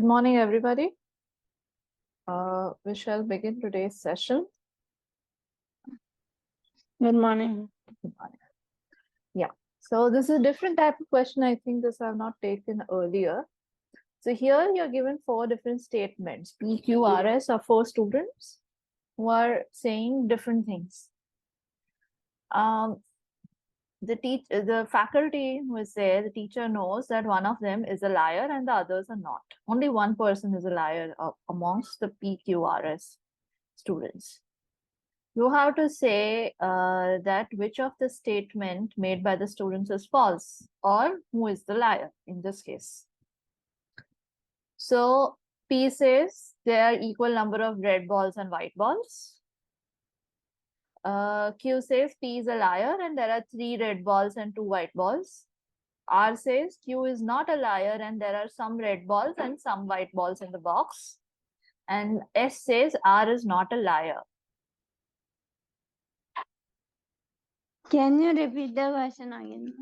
Good morning, everybody. We shall begin today's session. Good morning. Yeah, so this is a different type of question. I think this I have not taken earlier. So here you're given 4 different statements. PQRS are 4 students who are saying different things. The faculty will say the teacher knows that one of them is a liar and the others are not. Only one person is a liar amongst the PQRS students. You have to say that which of the statement made by the students is false or who is the liar in this case. So P says there are equal number of red balls and white balls. Q says P is a liar and there are 3 red balls and 2 white balls. R says Q is not a liar and there are some red balls and some white balls in the box. And S says R is not a liar. Can you repeat the question again?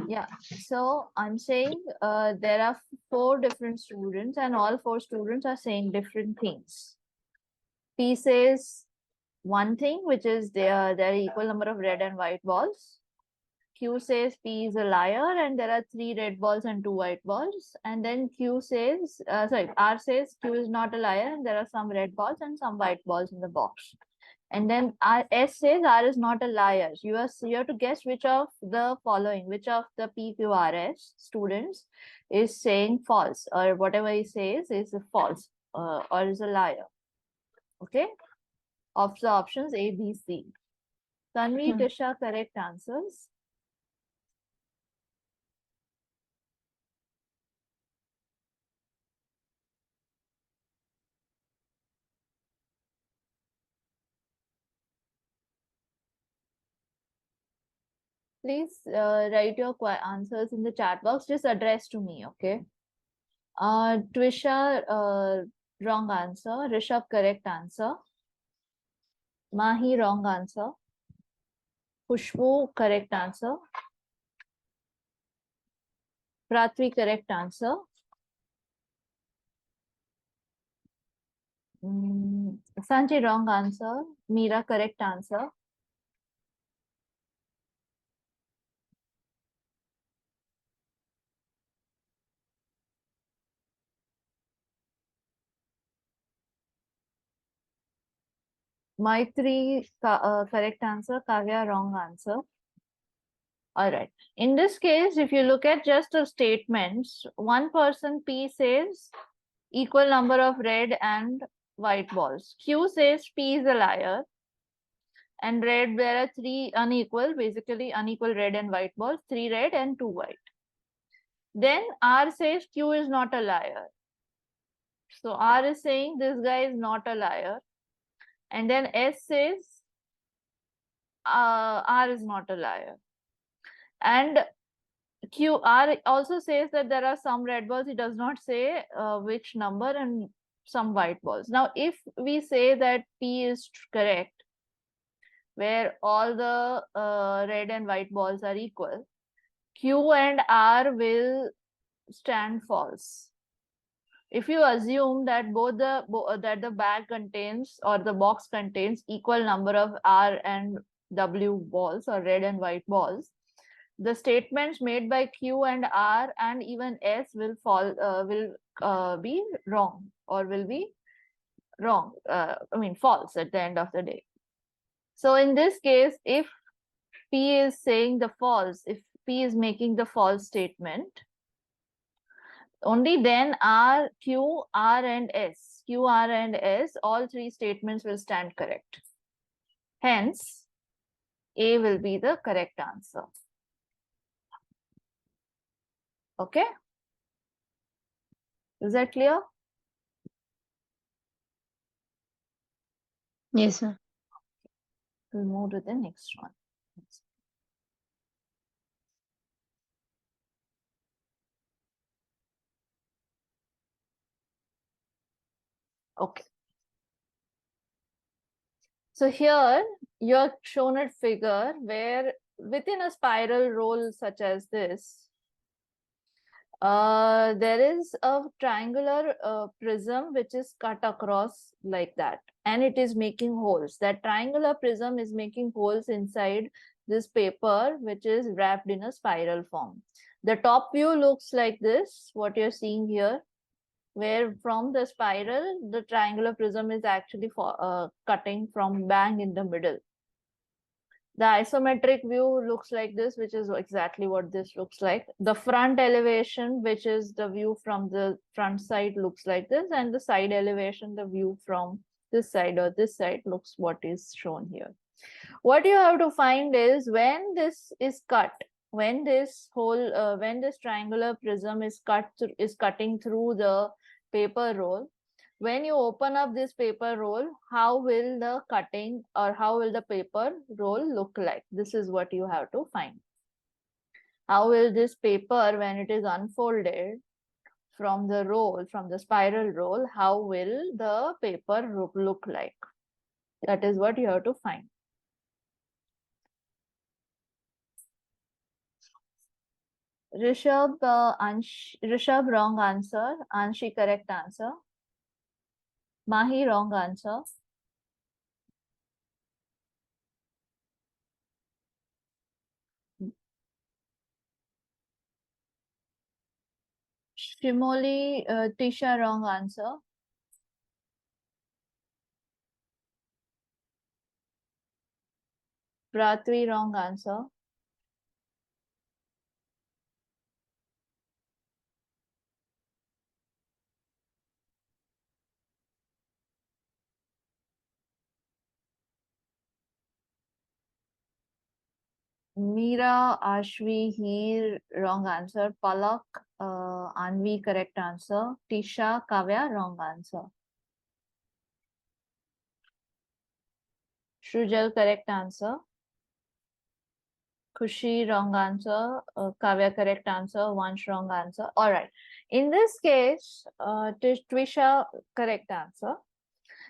Yeah, so I'm saying there are 4 different students and all 4 students are saying different things. P says one thing, which is there are equal number of red and white balls. Q says P is a liar and there are 3 red balls and 2 white balls. And then R says Q is not a liar and there are some red balls and some white balls in the box. And then S says R is not a liar. You have to guess which of the following, which of the PQRS students is saying false, or whatever he says is false or is a liar. Okay? Of the options A, B, C. Tanvi, Tisha, correct answers. Please write your answers in the chat box. Just address to me, okay? Twisha, wrong answer. Rishabh, correct answer. Mahi, wrong answer. Pushpu, correct answer. Pratvi, correct answer. Sanjay, wrong answer. Meera, correct answer. Maitri, correct answer. Kavya, wrong answer. All right. In this case, if you look at just the statements, one person P says equal number of red and white balls. Q says P is a liar. And red, there are 3 unequal, basically unequal red and white balls, 3 red and 2 white. Then R says Q is not a liar. So R is saying this guy is not a liar. And then S says R is not a liar. And R also says that there are some red balls. He does not say which number and some white balls. Now, if we say that P is correct, where all the red and white balls are equal, Q and R will stand false. If you assume that that the bag contains or the box contains equal number of R and W balls or red and white balls, the statements made by Q and R and even S will be wrong or will be wrong. False at the end of the day. So in this case, if P is saying the false, if P is making the false statement, only then Q, R, and S, all 3 statements will stand correct. Hence, A will be the correct answer. Okay? Is that clear? Yes, sir. We'll move to the next one. Okay. So here you're shown a figure where within a spiral roll such as this, There is a triangular prism which is cut across like that, and it is making holes. That triangular prism is making holes inside this paper, which is wrapped in a spiral form. The top view looks like this, what you're seeing here, where from the spiral, the triangular prism is actually cutting from bang in the middle. The isometric view looks like this, which is exactly what this looks like. The front elevation, which is the view from the front side, looks like this, and the side elevation, the view from this side or this side, looks what is shown here. What you have to find is when this is cut, when this whole, when this triangular prism is cutting through the paper roll, when you open up this paper roll, how will the cutting or how will the paper roll look like? This is what you have to find. How will this paper, when it is unfolded from the roll, from the spiral roll, how will the paper look like? That is what you have to find. Rishabh, Rishabh, wrong answer. Anshi, correct answer. Mahi, wrong answer. Shimoli, Tisha, wrong answer. Pratvi, wrong answer. Meera, Ashvi, Heer, wrong answer. Palak, Anvi, correct answer. Tisha, Kavya, wrong answer. Shrujal, correct answer. Khushi, wrong answer. Kavya, correct answer. Vansh, wrong answer. All right. In this case, Twisha, correct answer.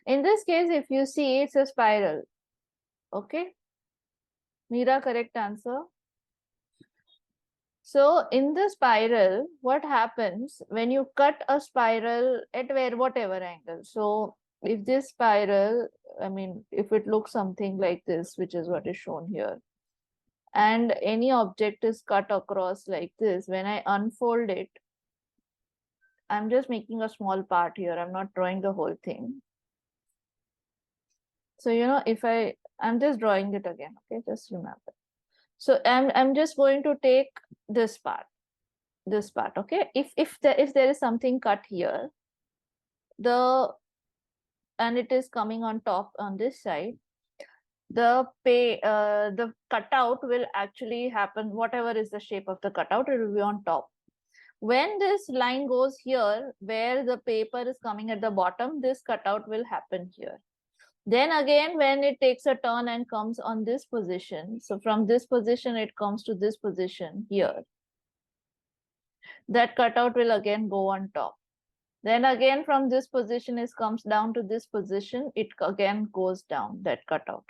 In this case, if you see, it's a spiral. Okay. Meera, correct answer. So in the spiral, what happens when you cut a spiral at whatever angle? So if this spiral, I mean, if it looks something like this, which is what is shown here, and any object is cut across like this, when I unfold it, I'm just making a small part here. I'm not drawing the whole thing. So, you know, if I'm just drawing it again, okay, just remember. So I'm just going to take this part, okay. If there is something cut here, and it is coming on top on this side, the cutout will actually happen. Whatever is the shape of the cutout, it will be on top. When this line goes here, where the paper is coming at the bottom, this cutout will happen here. Then again, when it takes a turn and comes on this position, so from this position, it comes to this position here, that cutout will again go on top. Then again, from this position, it comes down to this position, it again goes down, that cutout.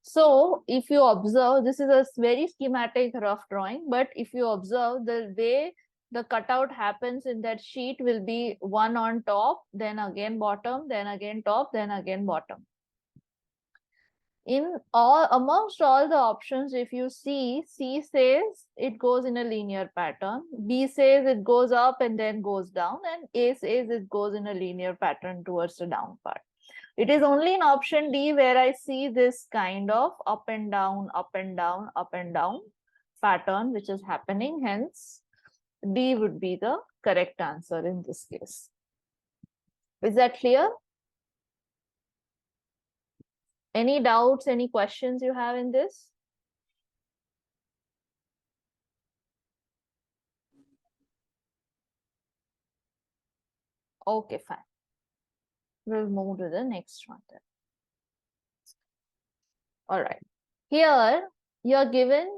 So if you observe, this is a very schematic rough drawing, but if you observe the way the cutout happens in that sheet will be one on top, then again bottom, then again top, then again bottom. In amongst all the options, if you see, C says it goes in a linear pattern, B says it goes up and then goes down, and A says it goes in a linear pattern towards the down part. It is only in option D where I see this kind of up and down, up and down, up and down pattern which is happening. Hence, D would be the correct answer in this case. Is that clear? Any doubts, any questions you have in this? Okay, fine. We'll move to the next one then. All right. Here, you're given,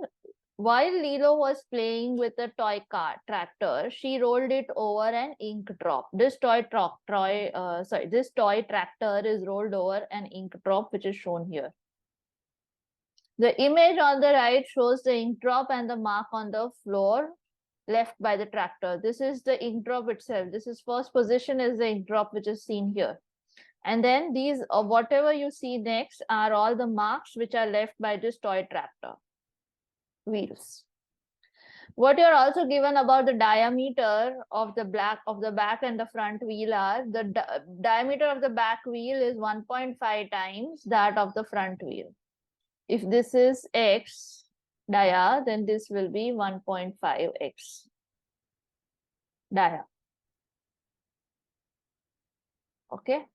while Lilo was playing with a toy car tractor, she rolled it over an ink drop. This toy tractor is rolled over an ink drop, which is shown here. The image on the right shows the ink drop and the mark on the floor left by the tractor. This is the ink drop itself. This is first position is the ink drop which is seen here. And then these, whatever you see next are all the marks which are left by this toy tractor wheels. What you're also given about the diameter of the back and the front wheel are the diameter of the back wheel is 1.5 times that of the front wheel. If this is X dia, then this will be 1.5X dia. Okay.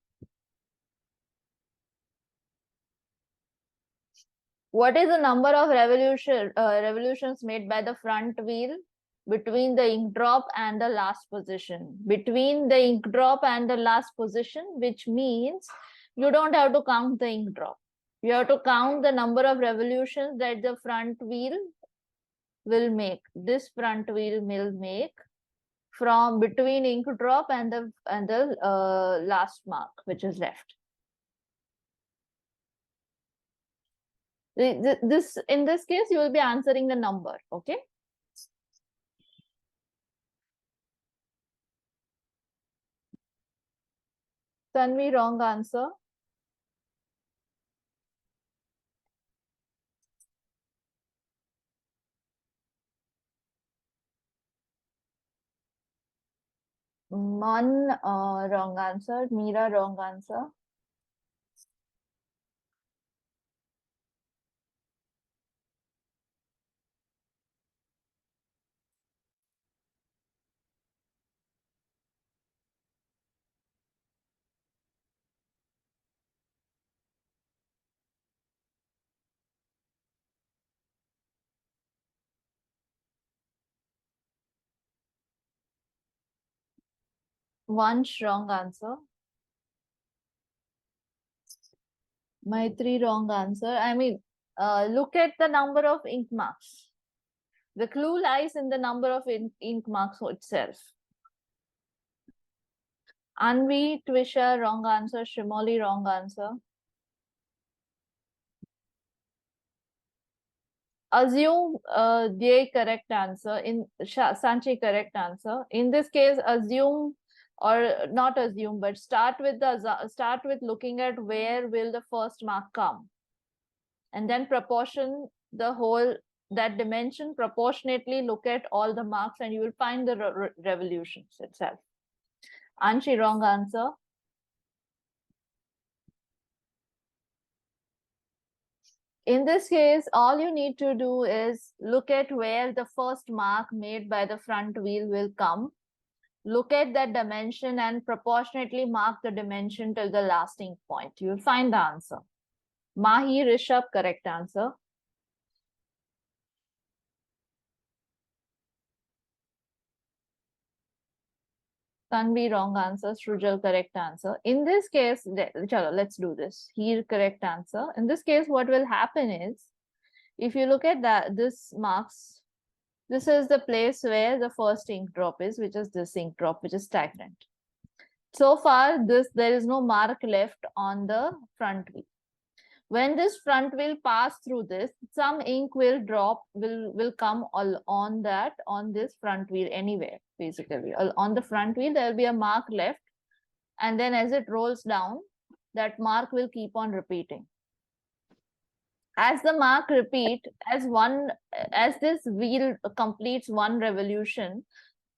What is the number of revolutions made by the front wheel between the ink drop and the last position? Between the ink drop and the last position, which means you don't have to count the ink drop. You have to count the number of revolutions that the front wheel will make. This front wheel will make from between ink drop and the last mark which is left. This in this case you will be answering the number. Okay. Tanvi, wrong answer. Man, wrong answer. Meera, wrong answer. Vansh, wrong answer. Maitri, wrong answer. I mean, look at the number of ink marks. The clue lies in the number of ink marks itself. Anvi, Twisha, wrong answer. Shimoli, wrong answer. Assume the correct answer. In Sanchi, correct answer. In this case, assume or not assume, but start with looking at where will the first mark come, and then proportion the whole that dimension proportionately. Look at all the marks, and you will find the revolutions itself. Anshi, wrong answer. In this case, all you need to do is look at where the first mark made by the front wheel will come. Look at that dimension and proportionately mark the dimension till the last ink point. You will find the answer. Mahi, Rishabh, correct answer. Tanvi, wrong answer. Shrujal, correct answer. In this case, let's do this. Here, correct answer. In this case, what will happen is, if you look at this marks, this is the place where the first ink drop is, which is this ink drop, which is stagnant. So far, there is no mark left on the front wheel. When this front wheel pass through this, some ink will drop, will come on this front wheel anywhere, basically. On the front wheel, there will be a mark left. And then as it rolls down, that mark will keep on repeating. As the mark repeat, as this wheel completes one revolution,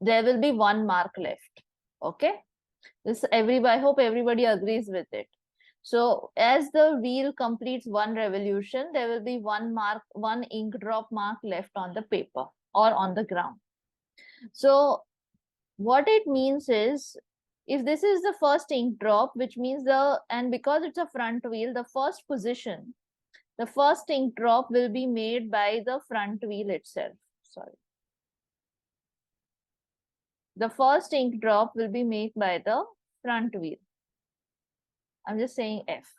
there will be one mark left. Okay. I hope everybody agrees with it. So as the wheel completes one revolution, there will be one ink drop mark left on the paper or on the ground. So what it means is, if this is the first ink drop, which means and because it's a front wheel, the first position, the first ink drop will be made by the front wheel itself. Sorry. The first ink drop will be made by the front wheel. I'm just saying F.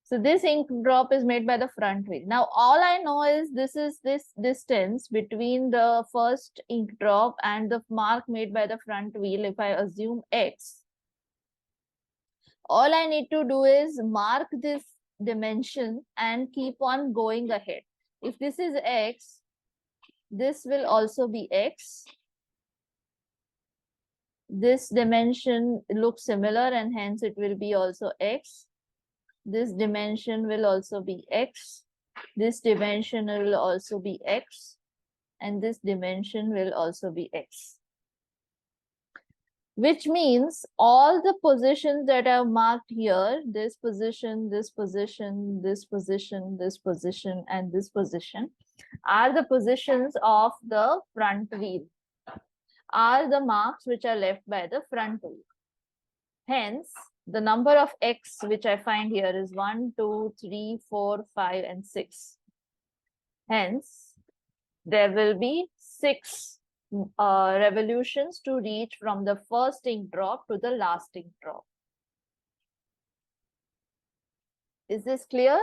So this ink drop is made by the front wheel. Now, all I know is this is this distance between the first ink drop and the mark made by the front wheel. If I assume X, all I need to do is mark this dimension and keep on going ahead. If this is X, This will also be X. This dimension looks similar and hence it will be also X. This dimension will also be X. This dimension will also be X. And this dimension will also be X. Which means all the positions that are marked here, this position, this position, this position, this position, and this position, are the positions of the front wheel, are the marks which are left by the front wheel. Hence, the number of X which I find here is 1, 2, 3, 4, 5, and 6. Hence, there will be 6 revolutions to reach from the first ink drop to the last ink drop. Is this clear?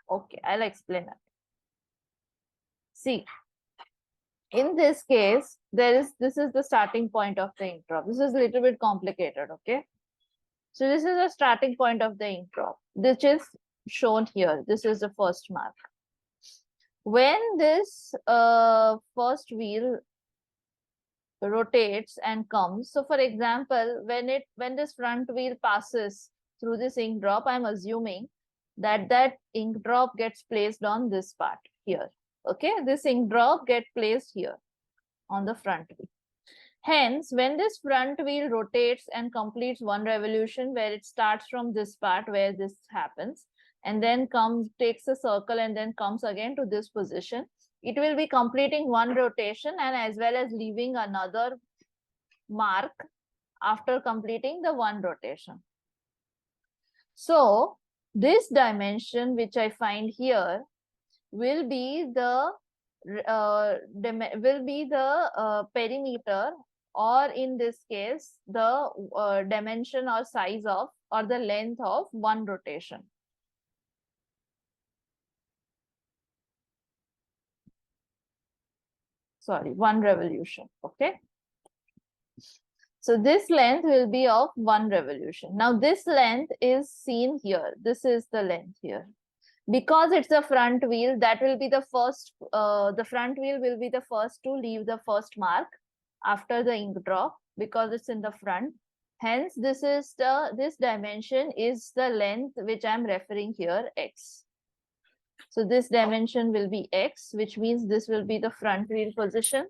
Okay, I'll explain that. See, in this case, this is the starting point of the ink drop. This is a little bit complicated, okay? So this is a starting point of the ink drop, which is shown here. This is the first mark. When this first wheel rotates and comes, so for example, when this front wheel passes through this ink drop, I'm assuming that that ink drop gets placed on this part here. Okay, this ink drop gets placed here on the front wheel. Hence, when this front wheel rotates and completes one revolution where it starts from this part where this happens and then takes a circle and then comes again to this position, it will be completing one rotation and as well as leaving another mark after completing the one rotation. So this dimension which I find here will be the perimeter, or in this case the dimension or size of or the length of one rotation. Sorry, one revolution. Okay, so this length will be of one revolution. Now this length is seen here. This is the length here. Because it's a front wheel, that will be the first, the front wheel will be the first to leave the first mark after the ink drop because it's in the front. Hence, this dimension is the length which I'm referring here, X. So this dimension will be X, which means this will be the front wheel position.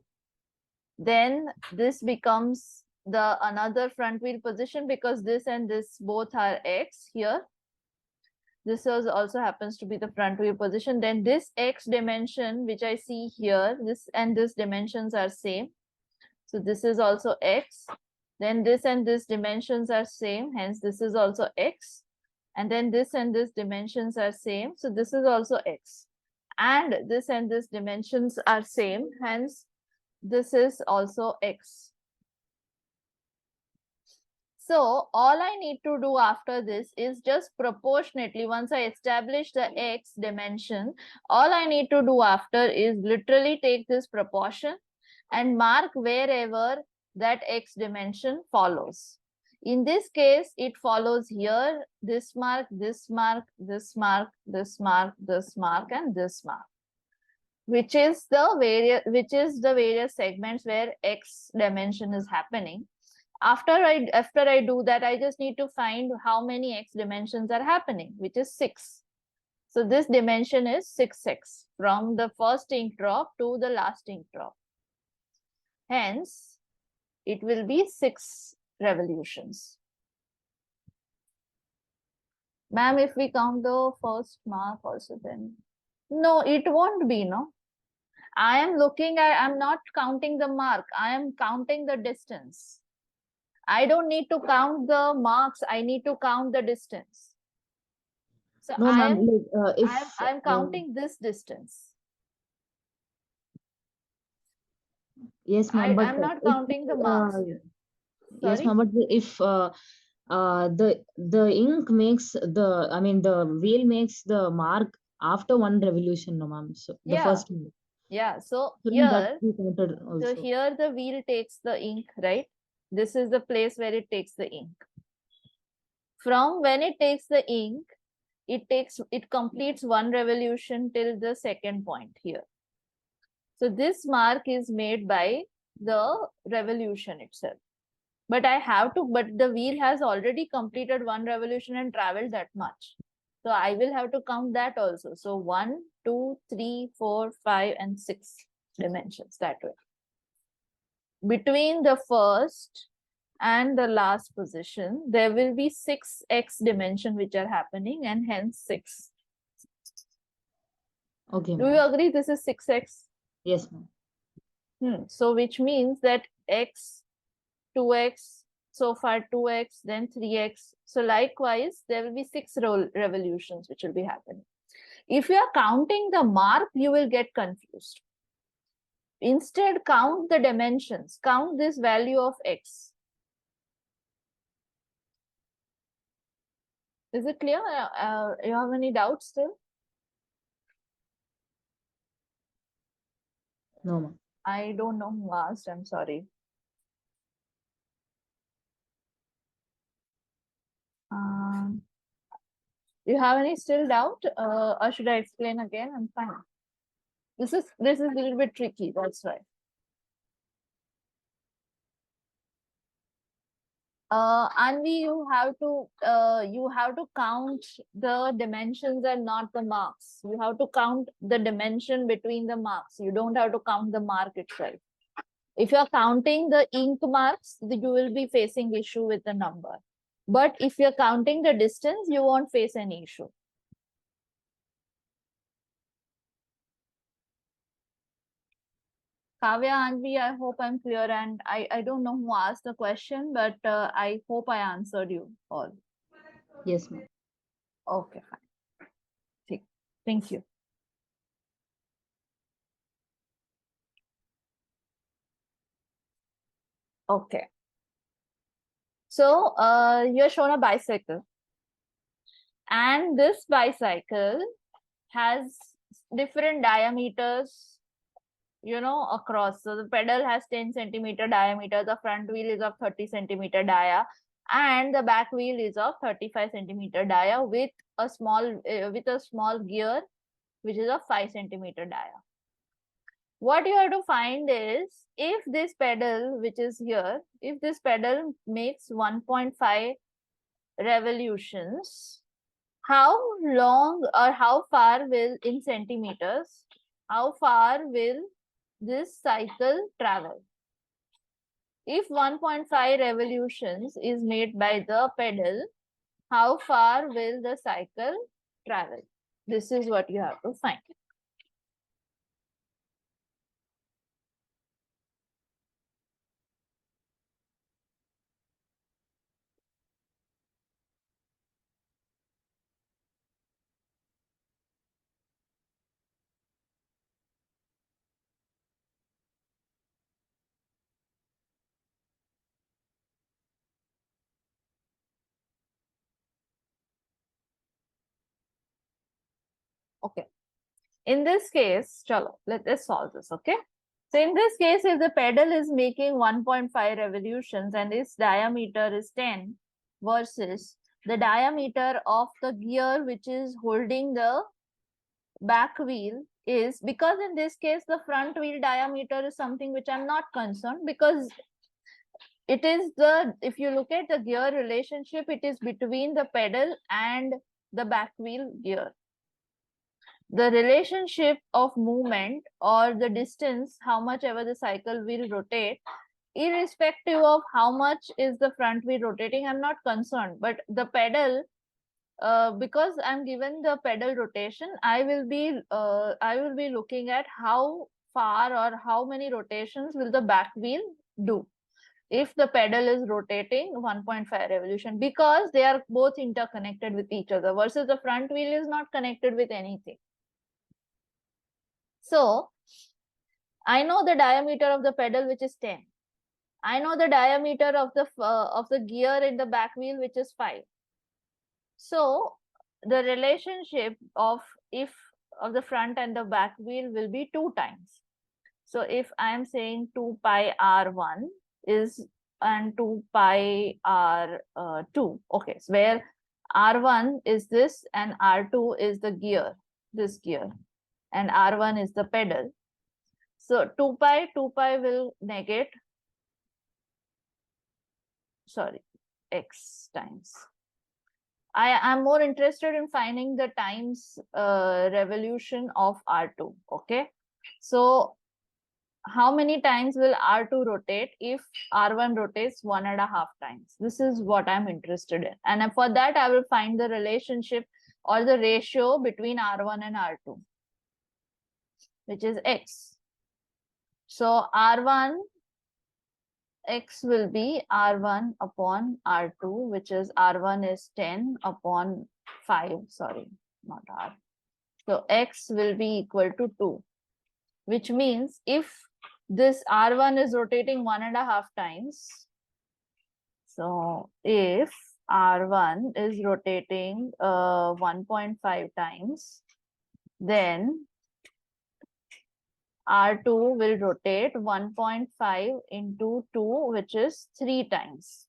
Then this becomes the another front wheel position because this and this both are X here. This also happens to be the front wheel position. Then this X dimension, which I see here, this and this dimensions are same. So this is also X. Then this and this dimensions are same. Hence, this is also X. And then this and this dimensions are same. So this is also X. And this and this dimensions are same. Hence, this is also X. So all I need to do after this is just proportionately, once I establish the X dimension, all I need to do after is literally take this proportion and mark wherever that X dimension follows. In this case, it follows here, this mark, this mark, this mark, this mark, this mark, and this mark, which is the various segments where X dimension is happening. After I do that, I just need to find how many X dimensions are happening, which is 6. So this dimension is 6X from the first ink drop to the last ink drop. Hence, it will be 6 revolutions. Ma'am, if we count the first mark also, then no, it won't be, no. I'm not counting the mark. I am counting the distance. I don't need to count the marks. I need to count the distance. So no, I'm counting this distance. Yes, ma'am. But I'm not counting the marks. Yes, ma'am. But if the ink makes the wheel makes the mark after one revolution, no, ma'am. So the first one. Yeah. So here the wheel takes the ink, right? This is the place where it takes the ink. From when it takes the ink, it completes one revolution till the second point here. So this mark is made by the revolution itself. But the wheel has already completed one revolution and traveled that much. So I will have to count that also. So 1, 2, 3, 4, 5, and 6 dimensions that way. Between the first and the last position, there will be 6x dimension which are happening, and hence 6. Okay, Do you ma'am. agree this is 6x? Yes, ma'am. So which means that x, 2x, so far 2x, then 3x. So likewise, there will be 6 revolutions which will be happening. If you are counting the mark, you will get confused. Instead, count the dimensions. Count this value of x. Is it clear? You have any doubts still? No, ma'am. I don't know who asked. I'm sorry. Do you have any still doubt? Or should I explain again? I'm fine. This is a little bit tricky. That's why. Anvi, you have to count the dimensions and not the marks. You have to count the dimension between the marks. You don't have to count the mark itself. If you're counting the ink marks, you will be facing issue with the number. But if you're counting the distance, you won't face any issue. Kavya, Anvi, I hope I'm clear, and I don't know who asked the question, but I hope I answered you all. Yes, ma'am. Okay, fine. Thank you. Okay. So you're shown a bicycle, and this bicycle has different diameters, across. So the pedal has 10 centimeter diameter, the front wheel is of 30 centimeter dia, and the back wheel is of 35 centimeter dia with a small gear which is of 5 centimeter dia. What you have to find is, if this pedal which is here, if this pedal makes 1.5 revolutions, how long or how far will, in centimeters, how far will this cycle travel? If 1.5 revolutions is made by the pedal, how far will the cycle travel? This is what you have to find. Okay. In this case, let's solve this, okay? So in this case, if the pedal is making 1.5 revolutions and its diameter is 10 versus the diameter of the gear which is holding the back wheel is, because in this case, the front wheel diameter is something which I'm not concerned, because it is if you look at the gear relationship, it is between the pedal and the back wheel gear. The relationship of movement or the distance, how much ever the cycle will rotate, irrespective of how much is the front wheel rotating, I'm not concerned. But the pedal, because I'm given the pedal rotation, I will be looking at how far or how many rotations will the back wheel do if the pedal is rotating 1.5 revolution, because they are both interconnected with each other, versus the front wheel is not connected with anything. So I know the diameter of the pedal, which is 10. I know the diameter of the gear in the back wheel, which is 5. So the relationship of the front and the back wheel will be 2 times. So if I am saying 2 pi r1 is and 2 pi r2, okay, so where R1 is this and R2 is the gear, this gear, and R1 is the pedal. So 2 pi will negate, sorry, x times. I am more interested in finding the times revolution of R2, okay? So how many times will R2 rotate if R1 rotates 1.5 times? This is what I'm interested in. And for that, I will find the relationship or the ratio between R1 and R2, which is x. So R1 x will be R1 upon R2, which is R1 is 10 upon 5, sorry, not R. So x will be equal to 2, which means if this R1 is rotating 1.5 times, so if R1 is rotating 1.5 times, then R2 will rotate 1.5 into 2, which is 3 times.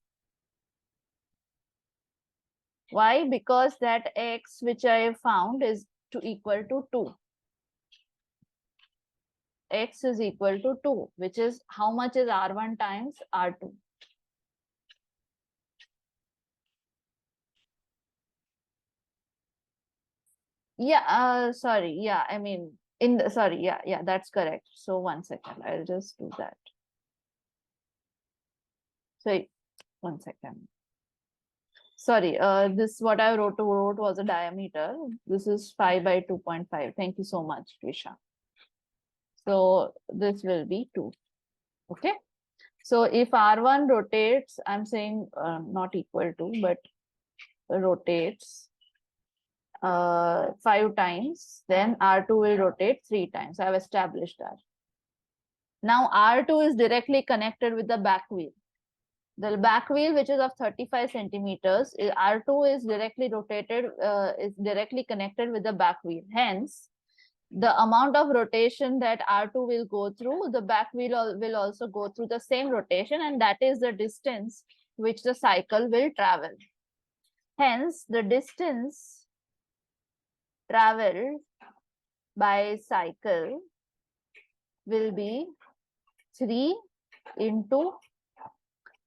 Why? Because that x which I have found is equal to 2. X is equal to 2, which is how much is R1 times R2? Yeah, sorry. Yeah, I mean, sorry. Yeah, that's correct. So 1 second, I'll just do that. So 1 second. Sorry, this what I wrote was a diameter. This is 5 by 2.5. Thank you so much, Trisha. So this will be 2. Okay. So if R1 rotates, I'm saying not equal to, but rotates 5 times, then R2 will rotate 3 times. I've established that. Now R2 is directly connected with the back wheel. The back wheel, which is of 35 centimeters, R2 is directly rotated, is directly connected with the back wheel. Hence, the amount of rotation that R2 will go through, the back wheel will also go through the same rotation, and that is the distance which the cycle will travel. Hence, the distance traveled by cycle will be 3 into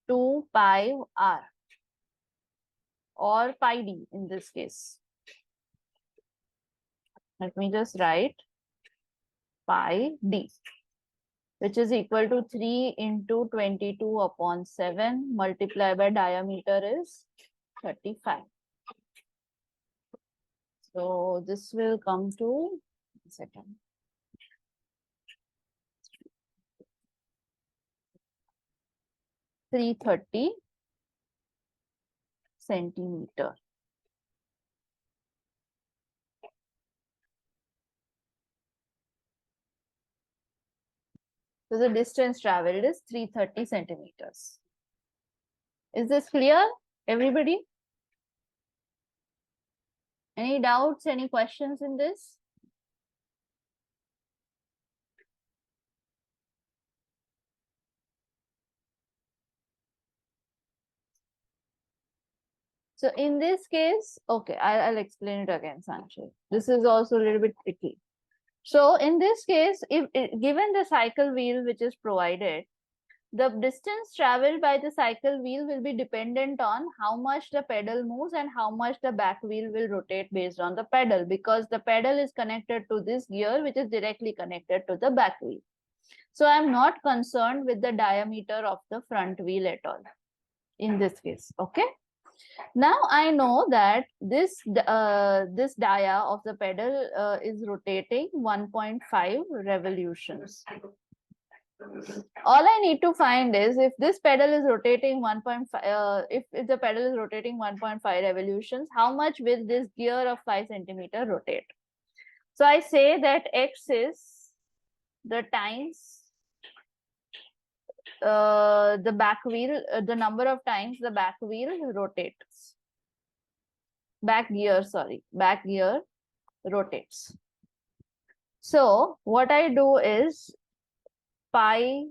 2 pi r, or pi d in this case. Let me just write pi d, which is equal to 3 into 22 upon 7 multiplied by diameter is 35. So this will come to, 1 second. $330 centimeter. So the distance traveled is 330 centimeters. Is this clear, everybody? Any doubts, any questions in this? So in this case, okay, I'll explain it again, Sanjay. This is also a little bit tricky. So in this case, if given the cycle wheel which is provided, the distance traveled by the cycle wheel will be dependent on how much the pedal moves and how much the back wheel will rotate based on the pedal, because the pedal is connected to this gear which is directly connected to the back wheel. So I'm not concerned with the diameter of the front wheel at all in this case. Okay. Now I know that this dia of the pedal is rotating 1.5 revolutions. All I need to find is if this pedal is rotating 1.5, if the pedal is rotating 1.5 revolutions, how much will this gear of 5 centimeter rotate? So I say that x is the times the back wheel, the number of times the back wheel rotates. Back gear rotates. So what I do is pi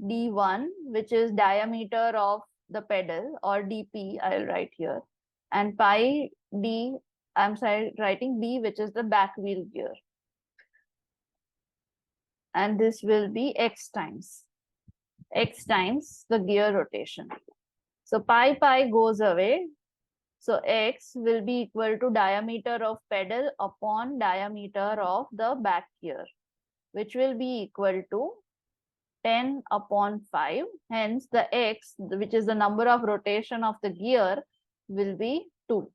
d1, which is diameter of the pedal, or dp, I'll write here, and pi d, I'm sorry, writing b, which is the back wheel gear. And this will be x times the gear rotation. So pi goes away. So x will be equal to diameter of pedal upon diameter of the back gear, which will be equal to 10 upon 5. Hence, the x, which is the number of rotation of the gear, will be 2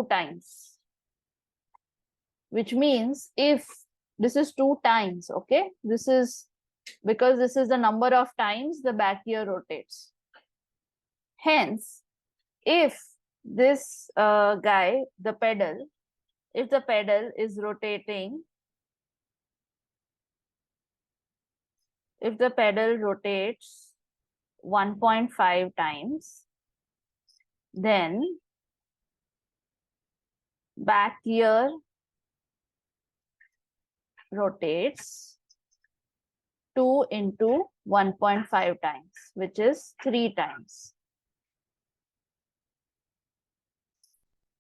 times. Which means if this is 2 times, okay, this is because this is the number of times the back gear rotates. Hence, if this guy, the pedal, if the pedal is rotating, if the pedal rotates 1.5 times, then back gear rotates 2 into 1.5 times, which is 3 times.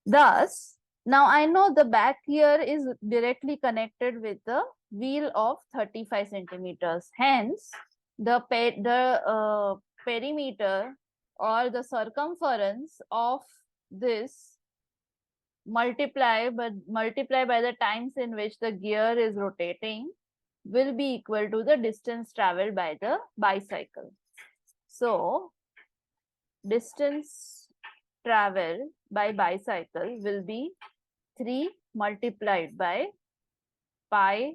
Thus, now I know the back gear is directly connected with the wheel of 35 centimeters. Hence, the perimeter or the circumference of this multiply by the times in which the gear is rotating will be equal to the distance traveled by the bicycle. So, distance traveled by bicycle will be 3 multiplied by pi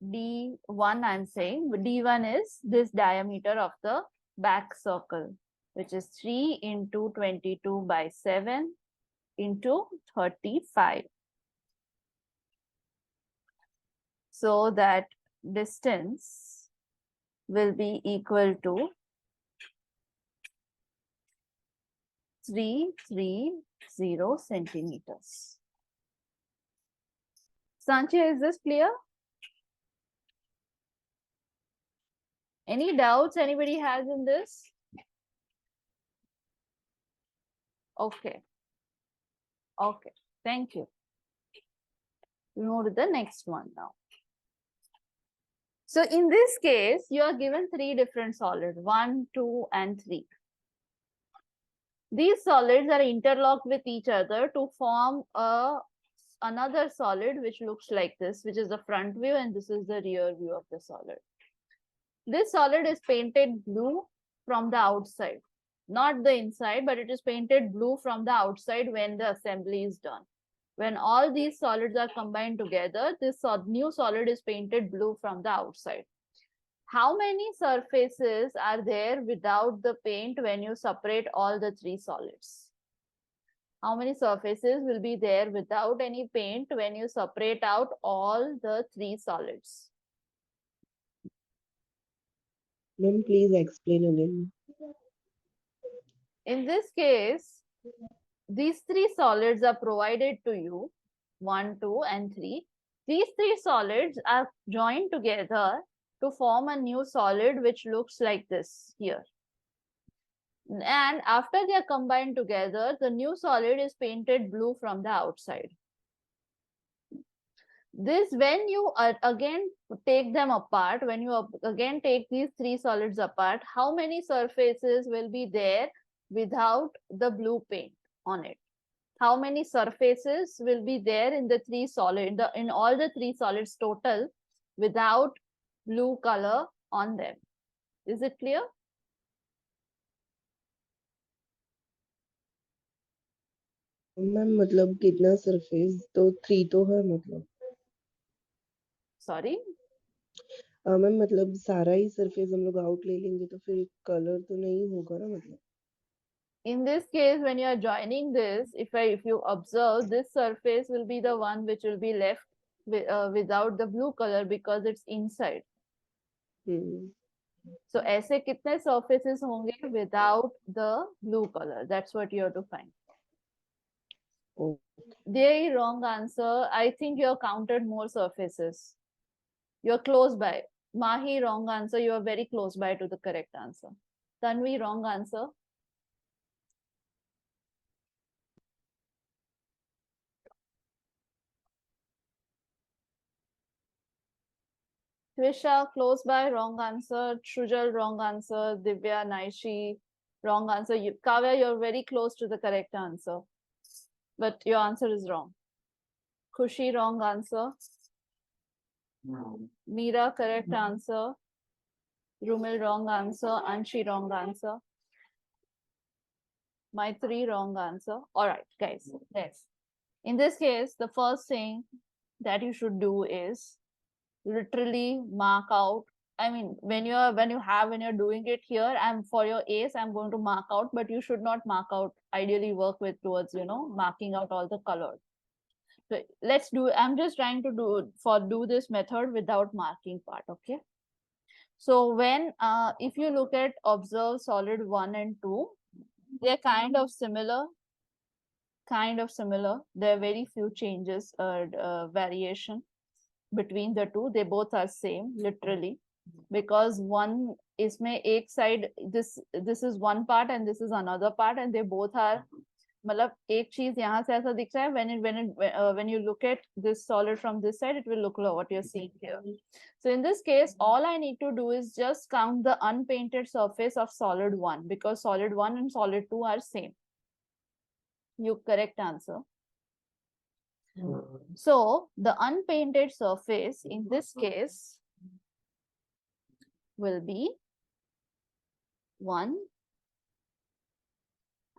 d1, I'm saying. D1 is this diameter of the back circle, which is 3 into 22 by 7 into 35. So that distance will be equal to 330 centimeters. Sanchya, is this clear? Any doubts anybody has in this? Okay. Okay. Thank you. We move to the next one now. So in this case, you are given 3 different solids, 1, 2, and 3. These solids are interlocked with each other to form another solid which looks like this, which is the front view, and this is the rear view of the solid. This solid is painted blue from the outside, not the inside, but it is painted blue from the outside when the assembly is done. When all these solids are combined together, this new solid is painted blue from the outside. How many surfaces are there without the paint when you separate all the 3 solids? How many surfaces will be there without any paint when you separate out all the 3 solids? Ma'am, please explain again. In this case, these 3 solids are provided to you, 1, 2, and 3. These 3 solids are joined together to form a new solid which looks like this here. And after they are combined together, the new solid is painted blue from the outside. This, when you again take them apart, when you again take these 3 solids apart, how many surfaces will be there without the blue paint on it? How many surfaces will be there in the 3 solid, in all the 3 solids total without blue color on them? Is it clear? Ma'am मतलब कितना surface तो 3 तो है मतलब Sorry? Ma'am मतलब सारा ही surface हम लोग आउट ले लेंगे तो फिर कलर तो नहीं होगा ना मतलब In this case, when you are joining this, if you observe, this surface will be the one which will be left without the blue color because it's inside. So ऐसे कितने surfaces होंगे without the blue color? That's what you have to find. Oh. The wrong answer. I think you have counted more surfaces. You're close by. Mahi, wrong answer. You are very close by to the correct answer. Tanvi, wrong answer. Twisha, close by, wrong answer. Shrujal, wrong answer. Divya, Naishi, wrong answer. Kavya, you're very close to the correct answer, but your answer is wrong. Khushi, wrong answer. Meera, correct answer. Rumil, wrong answer. Anshi, wrong answer. Maitri, wrong answer. All right, guys. Yes. In this case, the first thing that you should do is literally mark out. I mean, when you're doing it here, I'm for your A's, I'm going to mark out, but you should not mark out. Ideally, work with towards marking out all the colors. So let's do. I'm just trying to do this method without marking part. Okay. So when if you look at observe solid 1 and 2, they're kind of similar. There are very few changes or variation between the two. They both are same literally, because one इसमें एक side this is one part and this is another part, and they both are मतलब एक चीज यहाँ से ऐसा दिख रहा है. When you look at this solid from this side, it will look like what you're seeing here. So in this case, all I need to do is just count the unpainted surface of solid 1, because solid 1 and solid 2 are same. You correct answer. So the unpainted surface in this case will be 1.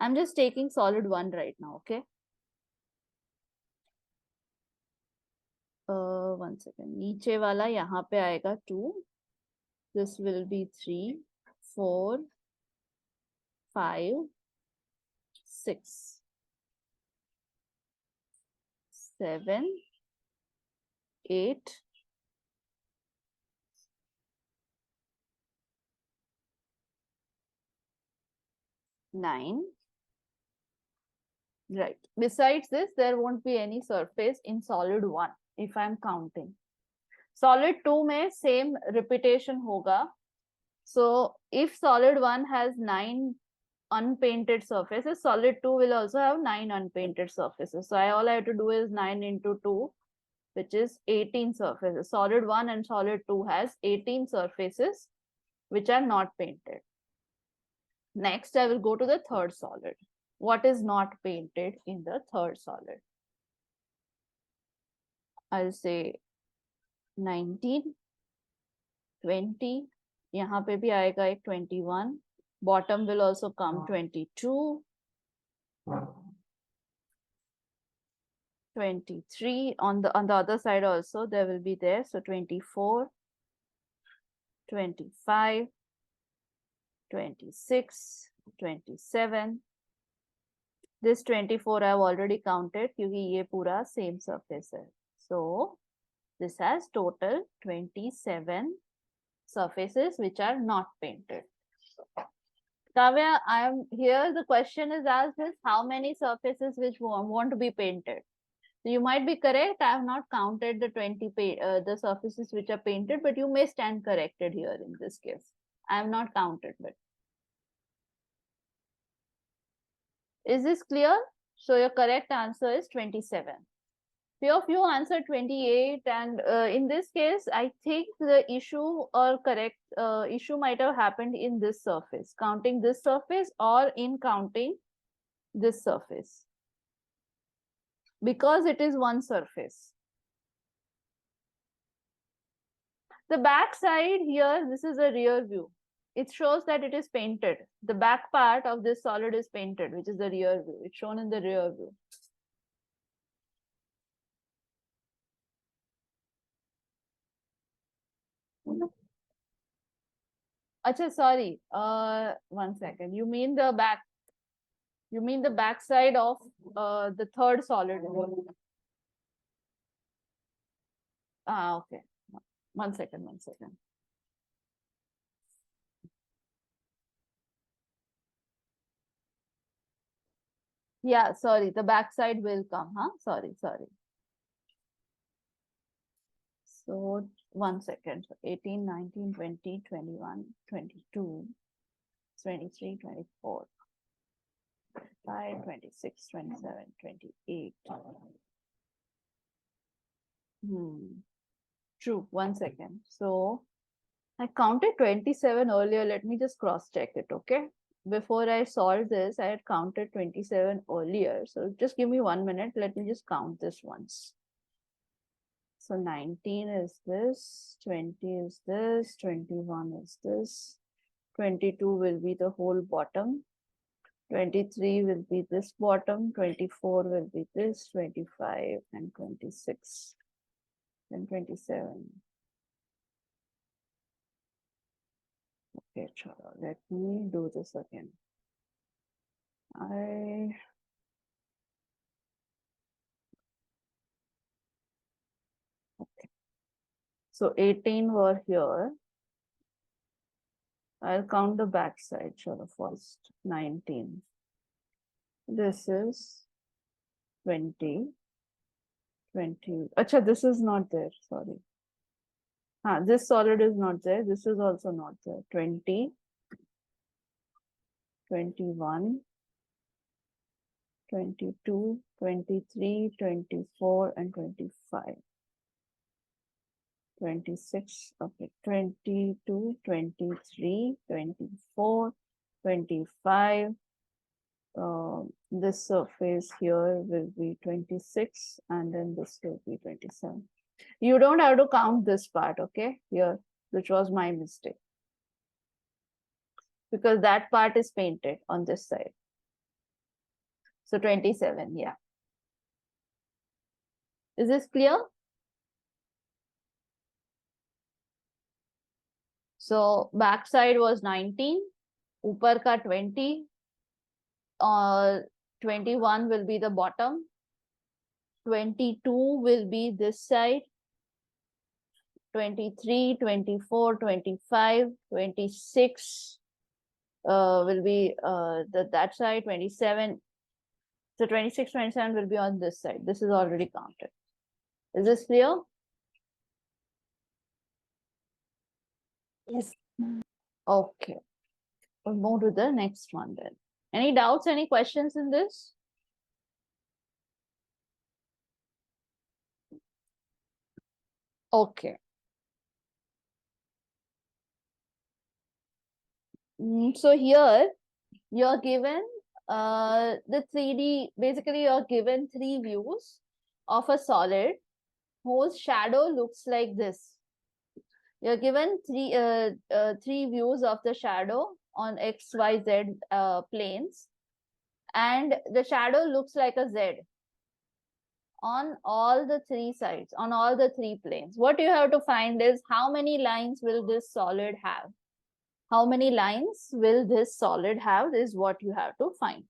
I'm just taking solid 1 right now, okay? 1 second. नीचे वाला यहाँ पे आएगा 2. This will be 3, 4, 5, 6, 7, 8, 9. Right. Besides this, there won't be any surface in solid 1 if I'm counting. Solid 2 में same repetition होगा. So if solid 1 has 9 unpainted surfaces, solid 2 will also have 9 unpainted surfaces. So all I have to do is 9 into 2, which is 18 surfaces. Solid 1 and solid 2 has 18 surfaces which are not painted. Next, I will go to the third solid. What is not painted in the third solid? I'll say 19, 20. यहाँ पे भी आएगा एक 21. Bottom will also come 22, 23. On the other side also there will be there. So 24, 25, 26, 27. This 24 I've already counted क्योंकि ये पूरा same surface है. So this has total 27 surfaces which are not painted. Kavya, I am here. The question is asked is how many surfaces which want to be painted. So you might be correct. I have not counted the the surfaces which are painted, but you may stand corrected here in this case. I have not counted, but is this clear? So your correct answer is 27. Few of you answered 28, and in this case, I think the issue or correct issue might have happened in this surface, counting this surface or in counting this surface, because it is one surface. The back side here, this is a rear view. It shows that it is painted. The back part of this solid is painted, which is the rear view. It's shown in the rear view. Acha, sorry. 1 second. You mean the back? You mean the back side of the third solid? Okay. 1 second. 1 second. Yeah, sorry. The back side will come, huh? Sorry. So 1 second. So 18, 19, 20, 21, 22, 23, 24, 25, 26, 27, 28. True. 1 second. So I counted 27 earlier. Let me just cross check it. Okay. Before I solve this, I had counted 27 earlier. So just give me 1 minute. Let me just count this once. So 19 is this, 20 is this, 21 is this, 22 will be the whole bottom, 23 will be this bottom, 24 will be this, 25 and 26 and 27. Okay, chalo, let me do this again. Okay. So 18 were here. I'll count the back side, chalo, first. 19. This is 20. 20. Acha, this is not there. Sorry. This solid is not there. This is also not there. 20, 21, 22, 23, 24, and 25. 26, okay, 22, 23, 24, 25. This surface here will be 26, and then this will be 27. You don't have to count this part, okay? Here, which was my mistake. Because that part is painted on this side. So 27, yeah. Is this clear? So back side was 19, upar ka 20, 21 will be the bottom, 22 will be this side, 23, 24, 25, 26 will be that side, 27. So 26, 27 will be on this side. This is already counted. Is this clear? Yes. Okay. We'll move to the next one then. Any doubts, any questions in this? Okay. So here you're given the 3D, basically you're given 3 views of a solid whose shadow looks like this. You're given 3 views of the shadow on X, Y, Z planes, and the shadow looks like a Z on all the 3 sides, on all the 3 planes. What you have to find is how many lines will this solid have? How many lines will this solid have is what you have to find.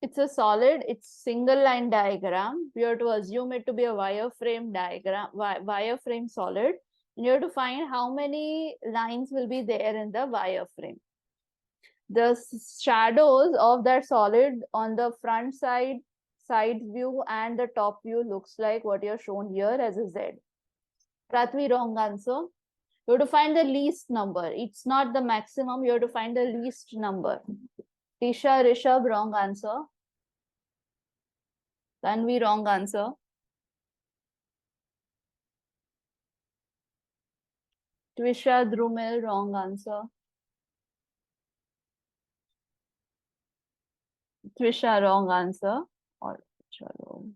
It's a solid, it's single line diagram. We have to assume it to be a wireframe diagram, wireframe solid. And you have to find how many lines will be there in the wireframe. The shadows of that solid on the front side, side view, and the top view looks like what you're shown here as a Z. Pratvi, wrong answer. You have to find the least number. It's not the maximum. You have to find the least number. Tisha, Rishabh, wrong answer. Tanvi, wrong answer. Twisha, Drumil, wrong answer. Twisha, wrong answer. All right, chalo.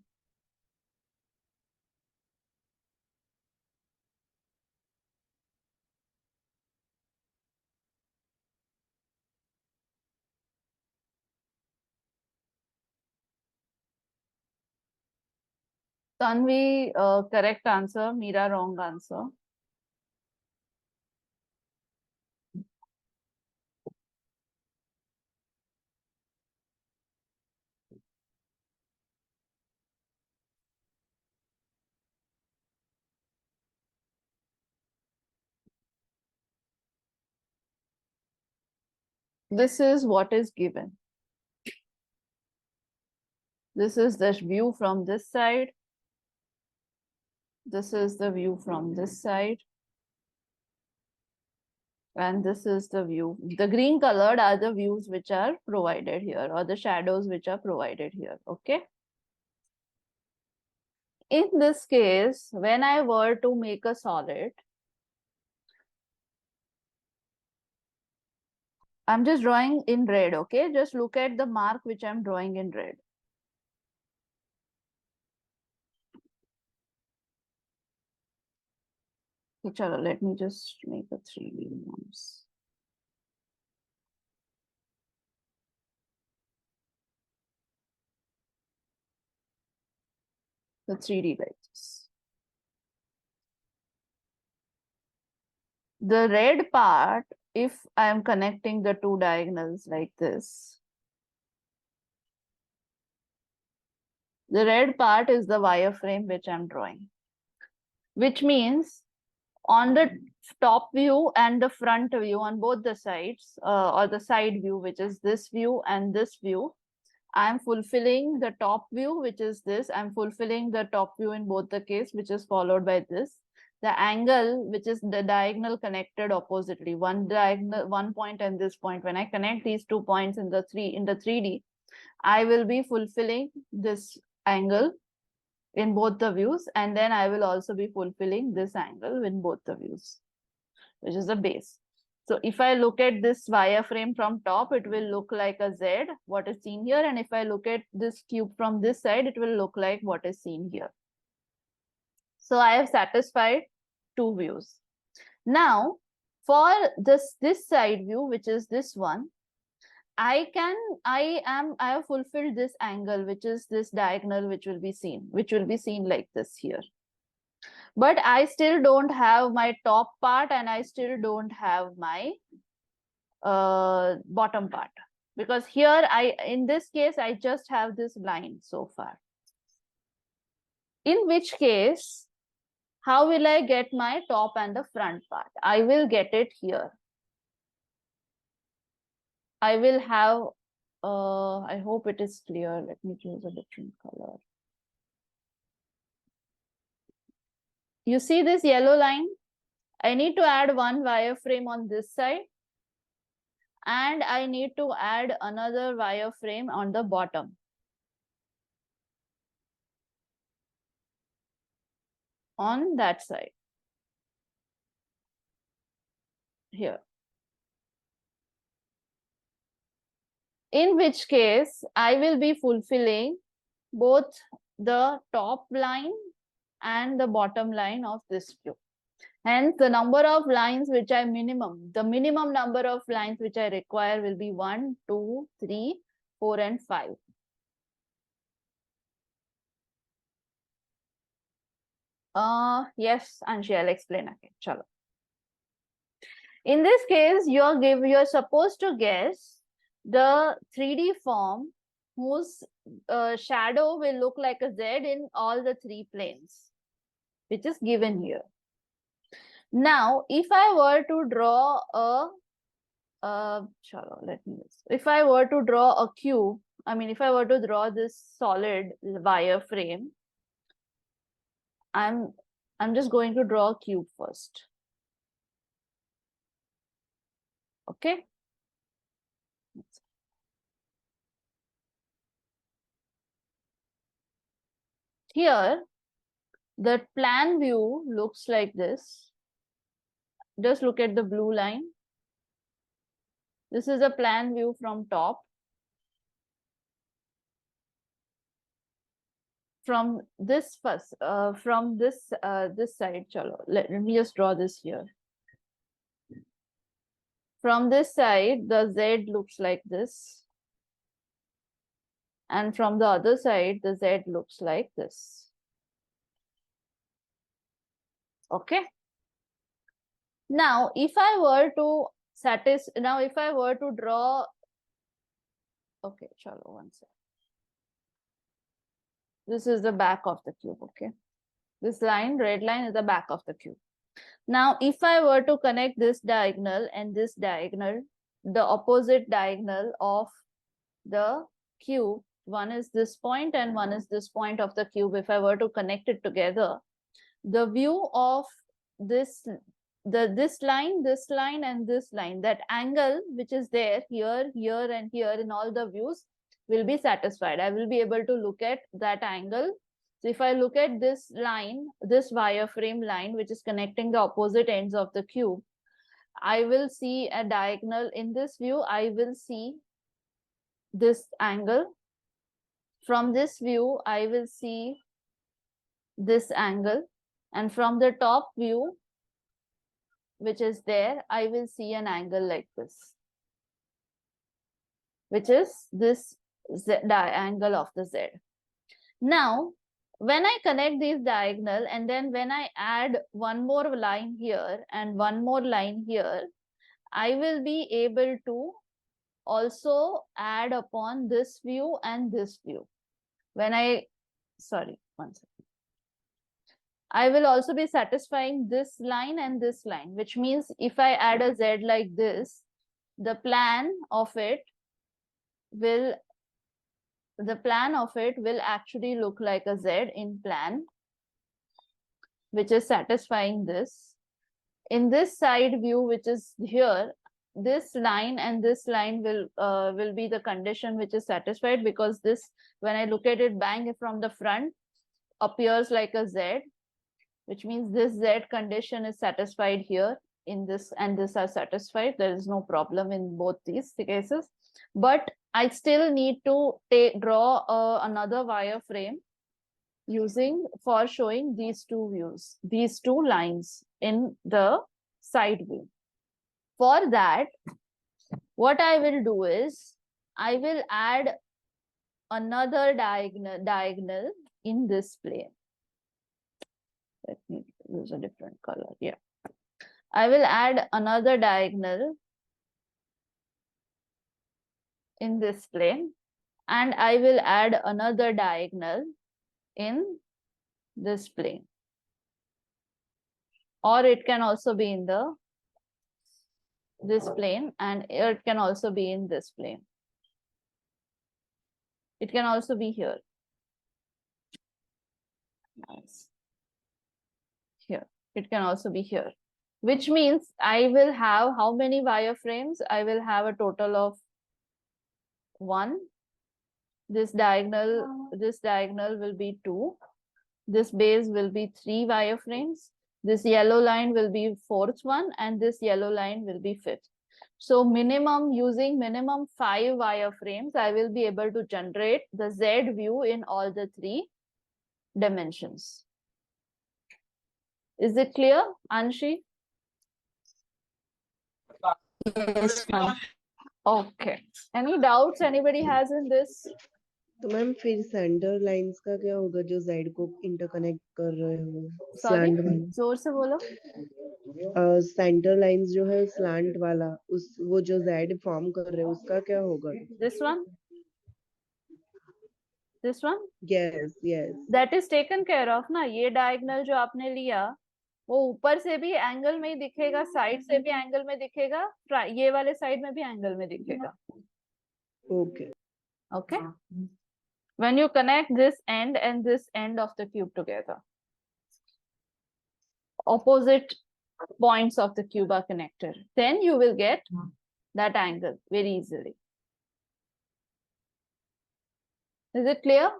Tanvi, correct answer. Meera, wrong answer. This is what is given. This is the view from this side. This is the view from this side. And this is the view. The green colored are the views which are provided here, or the shadows which are provided here. Okay. In this case, when I were to make a solid, I'm just drawing in red. Okay. Just look at the mark which I'm drawing in red. Okay, let me just make a 3D mouse. The 3D like this. The red part, if I am connecting the two diagonals like this, the red part is the wireframe which I'm drawing, which means on the top view and the front view on both the sides, or the side view, which is this view and this view, I'm fulfilling the top view, which is this. I'm fulfilling the top view in both the case, which is followed by this. The angle, which is the diagonal connected oppositely, one diagonal, one point and this point. When I connect these 2 points in the 3D, I will be fulfilling this angle in both the views, and then I will also be fulfilling this angle in both the views, which is the base. So if I look at this wireframe from top, it will look like a Z, what is seen here. And if I look at this cube from this side, it will look like what is seen here. So I have satisfied two views. Now, for this side view, which is this one, I have fulfilled this angle, which is this diagonal, which will be seen like this here. But I still don't have my top part, and I still don't have my bottom part, because here in this case, I just have this line so far. In which case, how will I get my top and the front part? I will get it here. I will have, I hope it is clear. Let me choose a different color. You see this yellow line? I need to add one wireframe on this side, and I need to add another wireframe on the bottom. On that side. Here. In which case, I will be fulfilling both the top line and the bottom line of this view. Hence, the number of lines which the minimum number of lines which I require will be 1, 2, 3, 4, and 5. Yes, Anshi, I'll explain again. Chalo. In this case, you're supposed to guess the 3D form whose shadow will look like a Z in all the three planes, which is given here. Now, if I were to draw if I were to draw a cube, if I were to draw this solid wireframe, I'm just going to draw a cube first. Okay. Here, the plan view looks like this. Just look at the blue line. This is a plan view from top. From this first, from this side, chalo. Let me just draw this here. From this side, the Z looks like this. And from the other side, the Z looks like this. Okay. Now, if I were to draw, okay, chalo, one second. This is the back of the cube, okay? This line, red line, is the back of the cube. Now, if I were to connect this diagonal and this diagonal, the opposite diagonal of the cube, one is this point and one is this point of the cube. If I were to connect it together, the view of this this line, and this line, that angle which is there here, here, and here in all the views will be satisfied. I will be able to look at that angle. So if I look at this line, this wireframe line, which is connecting the opposite ends of the cube, I will see a diagonal in this view. I will see this angle. From this view, I will see this angle. And from the top view, which is there, I will see an angle like this, which is this angle of the Z. Now, when I connect these diagonal, and then when I add one more line here and one more line here, I will be able to also add upon this view and this view. When I, sorry, one second. I will also be satisfying this line and this line, which means if I add a Z like this, the plan of it will actually look like a Z in plan, which is satisfying this. In this side view, which is here, this line and this line will be the condition which is satisfied, because this, when I look at it bang from the front, appears like a Z, which means this Z condition is satisfied here in this, and this are satisfied. There is no problem in both these cases. But I still need to draw another wireframe for showing these two views, these two lines in the side view. For that, what I will do is I will add another diagonal in this plane. Let me use a different color. Yeah. I will add another diagonal in this plane, and I will add another diagonal in this plane. Or it can also be in this plane, and it can also be in this plane. It can also be here. Nice. Here. It can also be here. Which means I will have how many wireframes? I will have a total of 1. This diagonal will be 2. This base will be 3 wireframes. This yellow line will be 4th one, and this yellow line will be 5th. So using minimum 5 wireframes, I will be able to generate the Z view in all the 3 dimensions. Is it clear, Anshi? Yes, ma'am. Okay. Any doubts anybody has in this? तो ma'am फिर centre lines का क्या होगा जो Z को interconnect कर रहे हो? Sorry, स्लैंट वाला जोर से बोलो. सेंटर लाइंस जो है स्लैंट वाला, उस वो जो जेड फॉर्म कर रहे हैं उसका क्या होगा? This one? This one? Yes, yes. That is taken care of ना. ये diagonal जो आपने लिया, वो ऊपर से भी एंगल में ही दिखेगा, साइड से भी एंगल में दिखेगा, ये वाले साइड में भी एंगल में दिखेगा. Okay. Okay. When you connect this end and this end of the cube together, opposite points of the cube are connected, then you will get that angle very easily. Is it clear?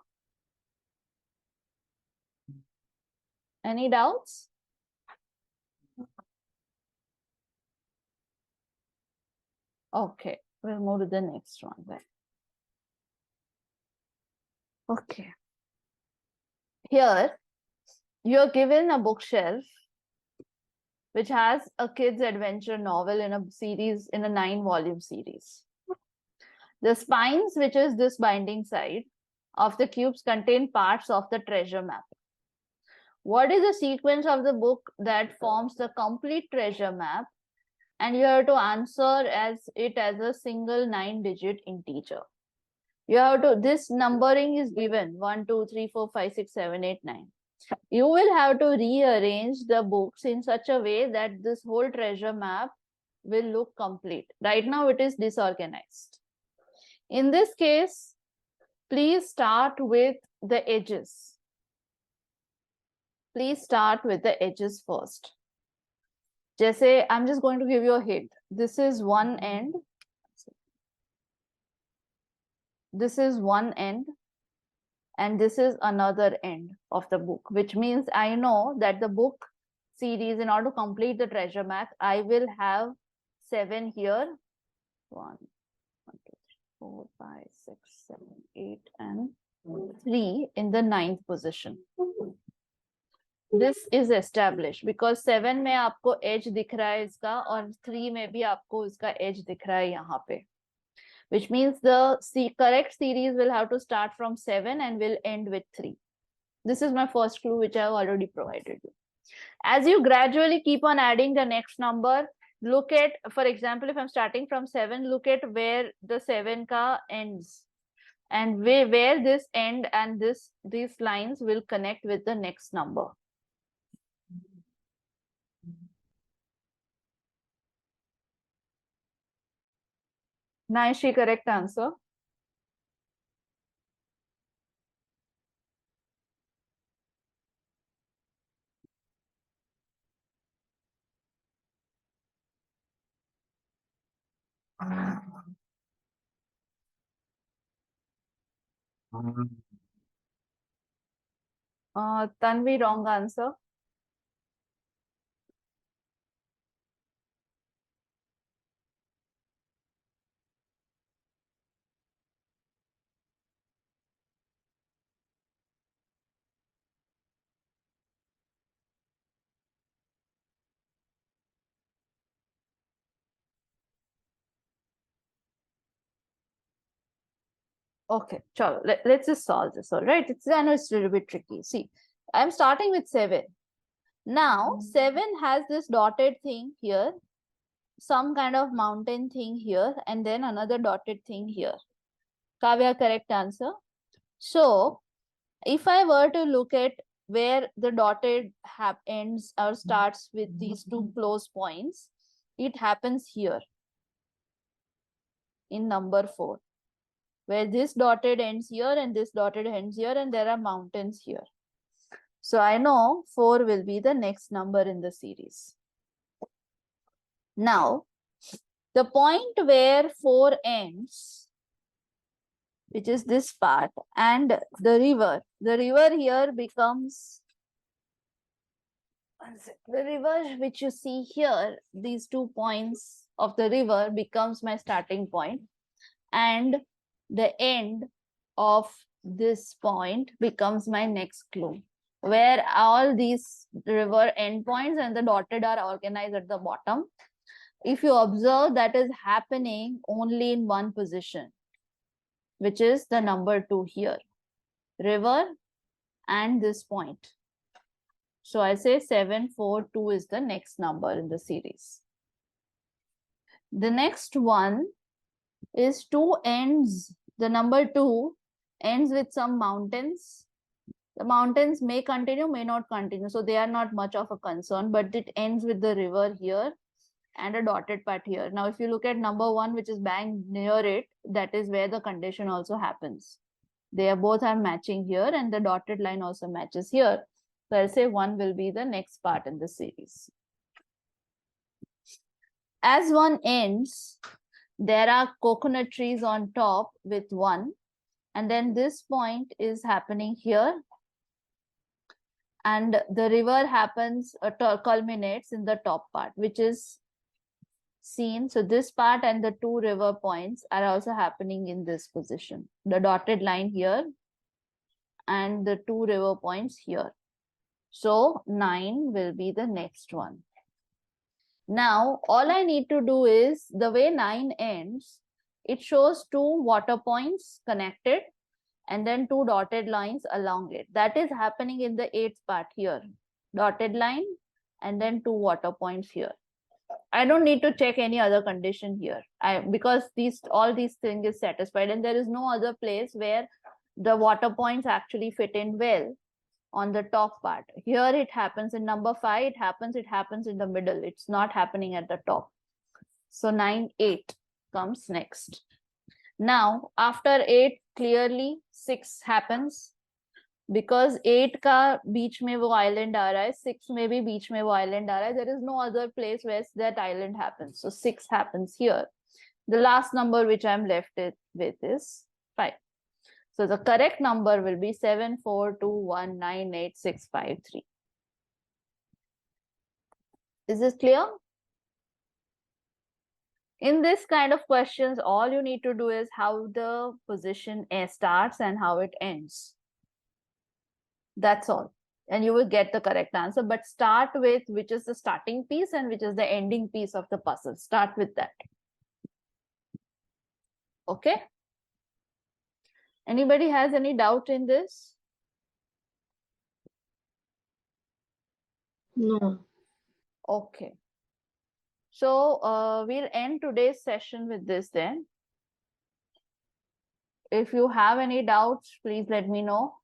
Any doubts? Okay, we'll move to the next one then. Okay. Here, you're given a bookshelf which has a kids' adventure novel in a series, in a 9-volume series. The spines, which is this binding side of the cubes, contain parts of the treasure map. What is the sequence of the book that forms the complete treasure map? And you have to answer it as a single 9-digit integer. You have to, this numbering is given 1, 2, 3, 4, 5, 6, 7, 8, 9. You will have to rearrange the books in such a way that this whole treasure map will look complete. Right now it is disorganized. In this case, please start with the edges. please start with the edges first. Jesse, I'm just going to give you a hint. This is one end. This is one end. And this is another end of the book, which means I know that the book series, in order to complete the treasure map, I will have 7 here. 1, 2, 3, 4, 5, 6, 7, 8, and 3 in the 9th position. This is established because 7 में आपको edge दिख रहा है इसका और 3 में भी आपको इसका edge दिख रहा है यहाँ पे, which means the correct series will have to start from 7 and will end with 3. This is my first clue, which I have already provided you. As you gradually keep on adding the next number, look at, for example, if I'm starting from 7, look at where the 7 ka ends and where this end and these lines will connect with the next number. Naishi, correct answer. Tanvi, wrong answer. Okay, chalo, let's just solve this, all right? I know it's a little bit tricky. See, I'm starting with 7. Now, 7 has this dotted thing here, some kind of mountain thing here, and then another dotted thing here. Kavya, correct answer. So, if I were to look at where the dotted ends or starts with these 2 close points, it happens here in number 4. Where this dotted ends here and this dotted ends here, and there are mountains here. So I know 4 will be the next number in the series. Now, the point where 4 ends, which is this part, and the river here becomes, the river which you see here, these 2 points of the river becomes my starting point, and the end of this point becomes my next clue, where all these river endpoints and the dotted are organized at the bottom. If you observe, that is happening only in one position, which is the number 2 here, river and this point. So I say 7, 4, 2 is the next number in the series. The next one is 2 ends. The number 2 ends with some mountains. The mountains may continue, may not continue. So they are not much of a concern, but it ends with the river here and a dotted part here. Now, if you look at number 1, which is bang near it, that is where the condition also happens. They are both are matching here and the dotted line also matches here. So I'll say 1 will be the next part in the series. As 1 ends, there are coconut trees on top with 1, and then this point is happening here, and the river happens culminates in the top part, which is seen. So this part and the 2 river points are also happening in this position, the dotted line here and the 2 river points here. So 9 will be the next one. Now, all I need to do is, the way 9 ends, it shows 2 water points connected and then 2 dotted lines along it. That is happening in the 8th part here. Dotted line and then 2 water points here. I don't need to check any other condition here because all these things is satisfied, and there is no other place where the water points actually fit in well on the top part. Here it happens in number 5, it happens in the middle. It's not happening at the top. So 9, 8 comes next. Now, after 8, clearly 6 happens. because 8 का बीच में वो island आ रहा है, 6 में भी बीच में वो island आ रहा है. There is no other place where that island happens. So 6 happens here. The last number which I'm left with is 5. So the correct number will be 742198653. Is this clear? In this kind of questions, all you need to do is how the position A starts and how it ends. That's all. And you will get the correct answer. But start with which is the starting piece and which is the ending piece of the puzzle. Start with that. Okay? Anybody has any doubt in this? No. Okay. So we'll end today's session with this then. If you have any doubts, please let me know.